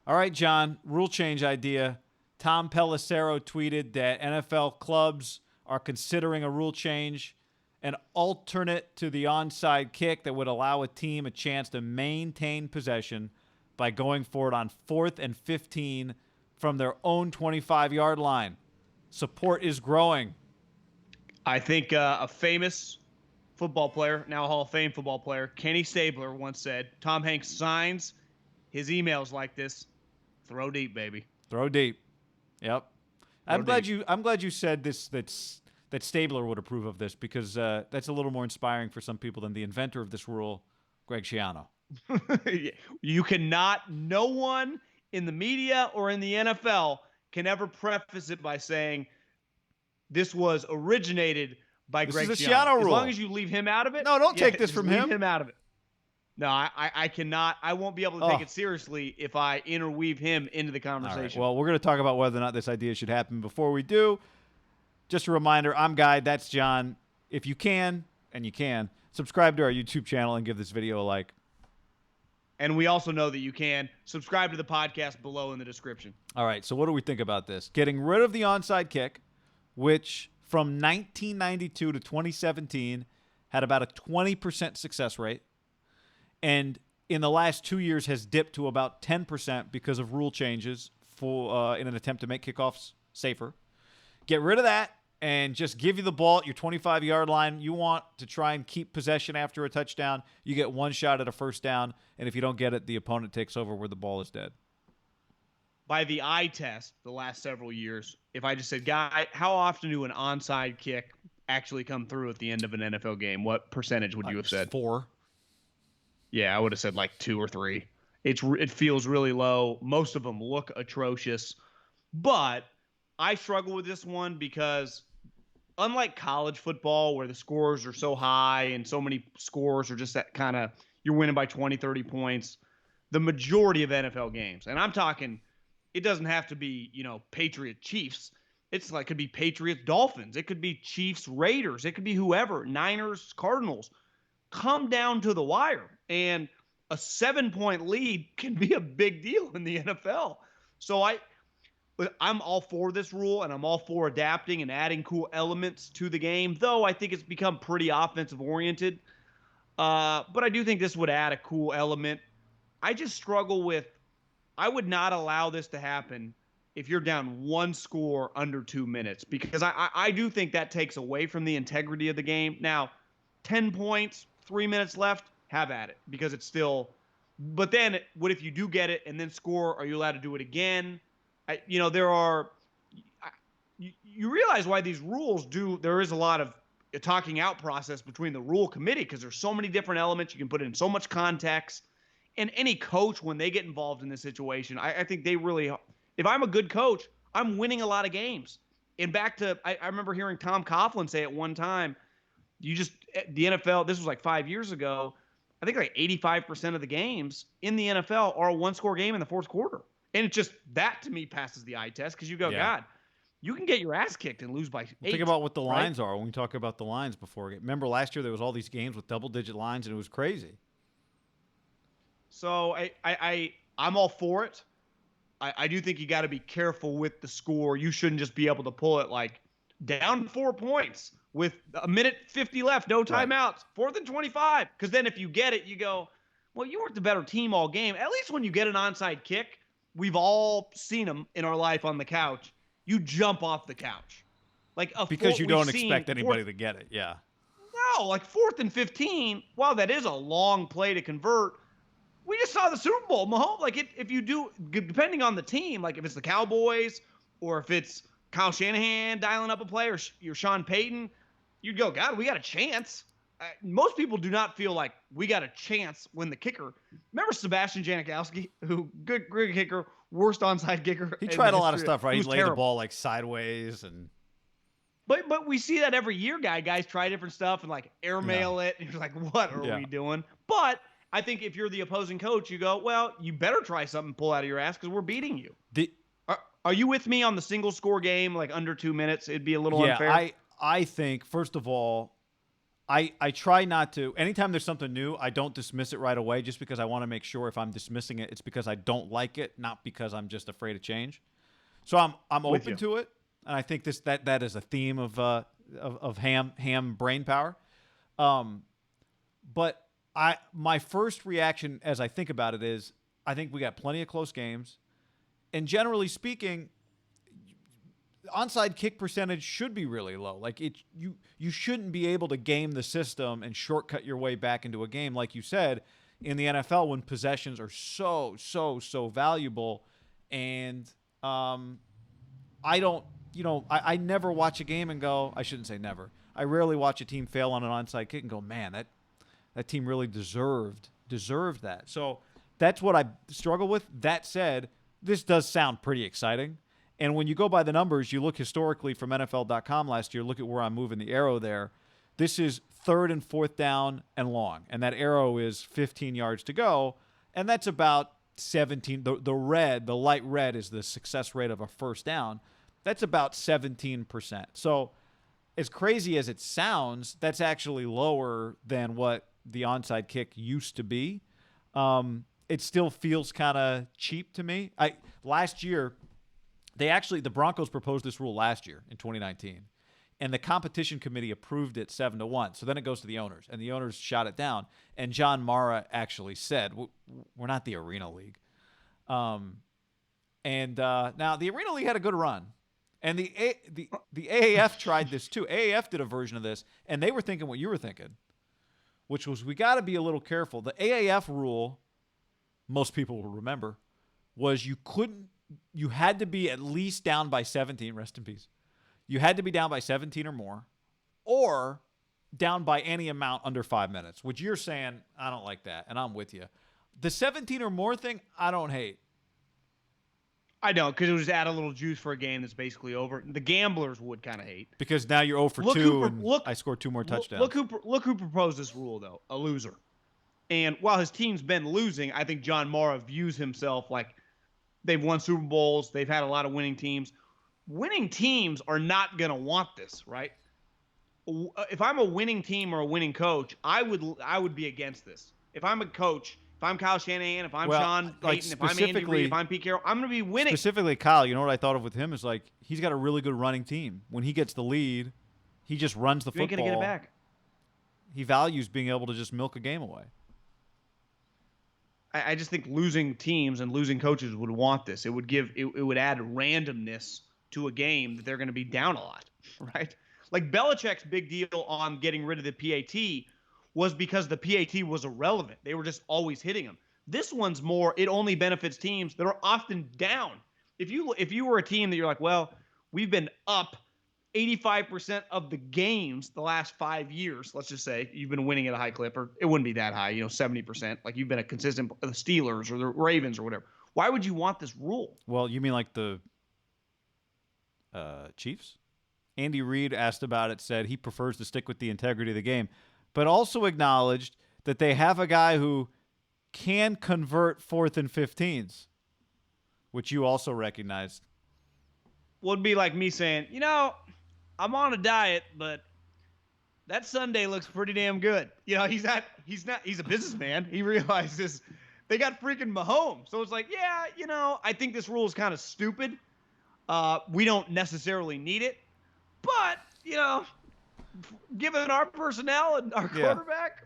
All right, John, rule change idea. Tom Pelissero tweeted that NFL clubs are considering a rule change, an alternate to the onside kick that would allow a team a chance to maintain possession by going for it on 4th and 15 from their own 25-yard line. Support is growing. I think a famous football player, now a Hall of Fame football player, Kenny Stabler once said, Tom Hanks signs his emails like this. Throw deep, baby. Throw deep. Yep. I'm glad you said this. That Stabler would approve of this, because that's a little more inspiring for some people than the inventor of this rule, Greg Schiano. You cannot. No one in the media or in the NFL can ever preface it by saying this was originated by Greg Schiano. This is a Schiano rule. As long as you leave him out of it. No, don't take this from him. Leave him out of it. No, I cannot. I won't be able to take it seriously if I interweave him into the conversation. All right. Well, we're going to talk about whether or not this idea should happen. Before we do, just a reminder, I'm Guy, that's John. If you can, and you can, subscribe to our YouTube channel and give this video a like. And we also know that you can subscribe to the podcast below in the description. All right, so what do we think about this? Getting rid of the onside kick, which from 1992 to 2017 had about a 20% success rate, and in the last 2 years has dipped to about 10% because of rule changes in an attempt to make kickoffs safer. Get rid of that and just give you the ball at your 25-yard line. You want to try and keep possession after a touchdown. You get one shot at a first down, and if you don't get it, the opponent takes over where the ball is dead. By the eye test, the last several years, if I just said, Guy, how often do an onside kick actually come through at the end of an NFL game? What percentage would you have said? 4. Yeah, I would have said like 2 or 3. It feels really low. Most of them look atrocious, but I struggle with this one because unlike college football where the scores are so high and so many scores are just that kind of you're winning by 20, 30 points, the majority of NFL games, and I'm talking, it doesn't have to be, Patriot Chiefs. It's like, it could be Patriots Dolphins. It could be Chiefs Raiders. It could be whoever, Niners Cardinals. Come down to the wire. And a 7-point lead can be a big deal in the NFL. So I'm all for this rule, and I'm all for adapting and adding cool elements to the game, though I think it's become pretty offensive-oriented. But I do think this would add a cool element. I just struggle with, I would not allow this to happen if you're down one score under 2 minutes, because I do think that takes away from the integrity of the game. Now, 10 points, 3 minutes left, have at it, because it's still – but then what if you do get it and then score? Are you allowed to do it again? You realize why these rules there is a lot of a talking out process between the rule committee, because there's so many different elements. You can put in so much context. And any coach, when they get involved in this situation, I think they really, if I'm a good coach, I'm winning a lot of games. And back to, I remember hearing Tom Coughlin say at one time, the NFL, this was like 5 years ago, I think like 85% of the games in the NFL are a one-score game in the fourth quarter. And it's just, that to me passes the eye test, because you go, God, you can get your ass kicked and lose by 8. Think about what the lines are when we talk about the lines before. Remember last year there was all these games with double-digit lines, and it was crazy. So I'm all for it. I do think you got to be careful with the score. You shouldn't just be able to pull it like down 4 points with a minute 50 left, no timeouts, 4th and 25. Because then if you get it, you go, well, you weren't the better team all game. At least when you get an onside kick, we've all seen them in our life on the couch. You jump off the couch. Because you don't expect anybody to get it, yeah. No, like 4th and 15, wow, that is a long play to convert. We just saw the Super Bowl, Mahomes. If you do, depending on the team, like if it's the Cowboys or if it's Kyle Shanahan dialing up a play or you're Sean Payton, you'd go, God, we got a chance. Most people do not feel like we got a chance when the kicker. Remember Sebastian Janikowski, who good kicker, worst onside kicker. He tried a lot of stuff, right? He laid the ball like sideways and. But we see that every year, guys try different stuff and like airmail it, and you're like, what are we doing? But I think if you're the opposing coach, you go, well, you better try something, pull out of your ass, because we're beating you. Are you with me on the single score game, like under 2 minutes? It'd be a little unfair. I think, first of all, I try not to. Anytime there's something new, I don't dismiss it right away just because I want to make sure if I'm dismissing it, it's because I don't like it, not because I'm just afraid of change. So I'm With open you. to it, and I think that is a theme of ham brain power. Um, but my first reaction as I think about it is I think we got plenty of close games, and generally speaking, onside kick percentage should be really low. Like you shouldn't be able to game the system and shortcut your way back into a game, like you said, in the NFL when possessions are so valuable. And I don't, I never watch a game and go, I shouldn't say never. I rarely watch a team fail on an onside kick and go, man, that team really deserved that. So that's what I struggle with. That said, this does sound pretty exciting. And when you go by the numbers, you look historically from NFL.com last year, look at where I'm moving the arrow there. This is 3rd and 4th down and long. And that arrow is 15 yards to go. And that's about 17. The light red is the success rate of a first down. That's about 17%. So as crazy as it sounds, that's actually lower than what the onside kick used to be. It still feels kind of cheap to me. Last year, the Broncos proposed this rule last year in 2019, and the competition committee approved it 7-1. So then it goes to the owners, and the owners shot it down. And John Mara actually said, "We're not the Arena League." Now the Arena League had a good run, and the AAF tried this too. AAF did a version of this, and they were thinking what you were thinking, which was we got to be a little careful. The AAF rule, most people will remember, was you had to be at least down by 17, rest in peace. You had to be down by 17 or more, or down by any amount under 5 minutes, which you're saying, I don't like that, and I'm with you. The 17 or more thing, I don't hate. I don't, because it would just add a little juice for a game that's basically over. The gamblers would kind of hate. Because now you're 0 for 2, and I scored 2 more touchdowns. Look who proposed this rule, though, a loser. And while his team's been losing, I think John Mara views himself like they've won Super Bowls. They've had a lot of winning teams. Winning teams are not going to want this, right? If I'm a winning team or a winning coach, I would be against this. If I'm a coach, if I'm Kyle Shanahan, if I'm Sean Payton, if I'm Andy Reid, if I'm Pete Carroll, I'm going to be winning. Specifically, Kyle, you know what I thought of with him is like he's got a really good running team. When he gets the lead, he just runs the football. You ain't going to get it back. He values being able to just milk a game away. I just think losing teams and losing coaches would want this. It would add randomness to a game that they're going to be down a lot, right? Like Belichick's big deal on getting rid of the PAT was because the PAT was irrelevant. They were just always hitting them. This one's more, it only benefits teams that are often down. If you were a team that you're like, well, we've been up 85% of the games the last 5 years, let's just say you've been winning at a high clip, or it wouldn't be that high, 70%, like you've been a consistent, the Steelers or the Ravens or whatever. Why would you want this rule? Well, you mean like the Chiefs? Andy Reid asked about it, said he prefers to stick with the integrity of the game, but also acknowledged that they have a guy who can convert 4th and 15s, which you also recognized. Well, it'd be like me saying, I'm on a diet, but that Sunday looks pretty damn good. He's a businessman. He realizes they got freaking Mahomes. So it's like, I think this rule is kind of stupid. We don't necessarily need it, but, given our personnel and our quarterback.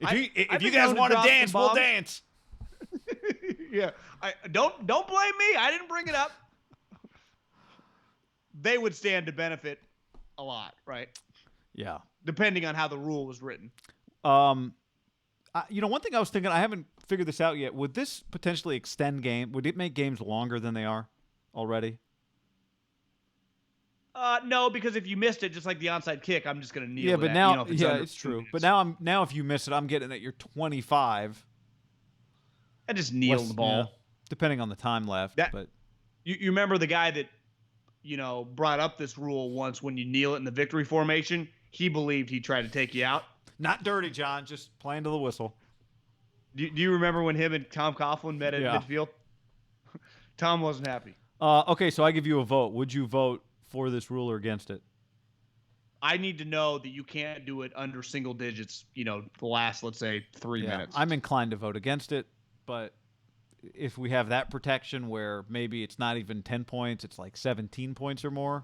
If you guys want to dance, we'll dance. Yeah. Don't blame me. I didn't bring it up. They would stand to benefit a lot, right? Yeah. Depending on how the rule was written. One thing I was thinking, I haven't figured this out yet. Would this potentially extend game? Would it make games longer than they are already? No, because if you missed it, just like the onside kick, I'm just going to kneel. Yeah, but now, it's true. But now if you miss it, I'm getting that you're 25. I just kneel the ball. Yeah, depending on the time left. But you remember the guy that brought up this rule once when you kneel it in the victory formation? He believed he tried to take you out. Not dirty, John. Just playing to the whistle. Do you remember when him and Tom Coughlin met at midfield? Tom wasn't happy. Okay, so I give you a vote. Would you vote for this rule or against it? I need to know that you can't do it under single digits, the last, let's say, 3 minutes. I'm inclined to vote against it, but if we have that protection where maybe it's not even 10 points, it's like 17 points or more,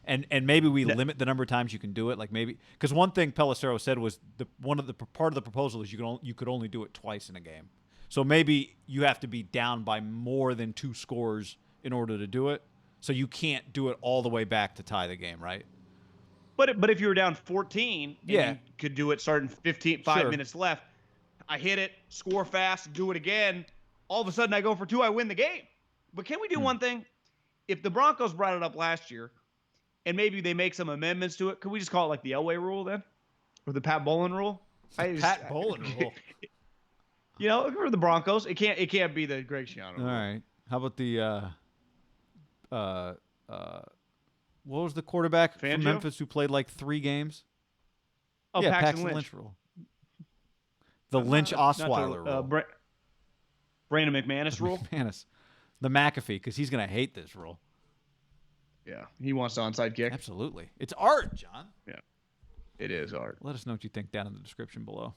and maybe we limit the number of times you can do it, like maybe because one thing Pelissero said was part of the proposal is you could only do it twice in a game, so maybe you have to be down by more than 2 scores in order to do it, so you can't do it all the way back to tie the game, right? But if you were down 14 and Yeah. you could do it starting 5 Sure. minutes left, I hit it, score fast, do it again. All of a sudden I go for 2, I win the game. But can we do one thing? If the Broncos brought it up last year and maybe they make some amendments to it, could we just call it like the Elway rule then? Or the Pat Bowlen rule? Pat Bowlen rule. For the Broncos, it can't be the Greg Schiano rule. All right. How about the what was the quarterback Fangio? from Memphis who played like 3 games? Oh, yeah, Paxton Lynch rule. The Lynch-Osweiler rule. Brandon McManus rule? McManus. The McAfee, because he's going to hate this rule. Yeah, he wants the onside kick. Absolutely. It's art, John. Yeah, it is art. Let us know what you think down in the description below.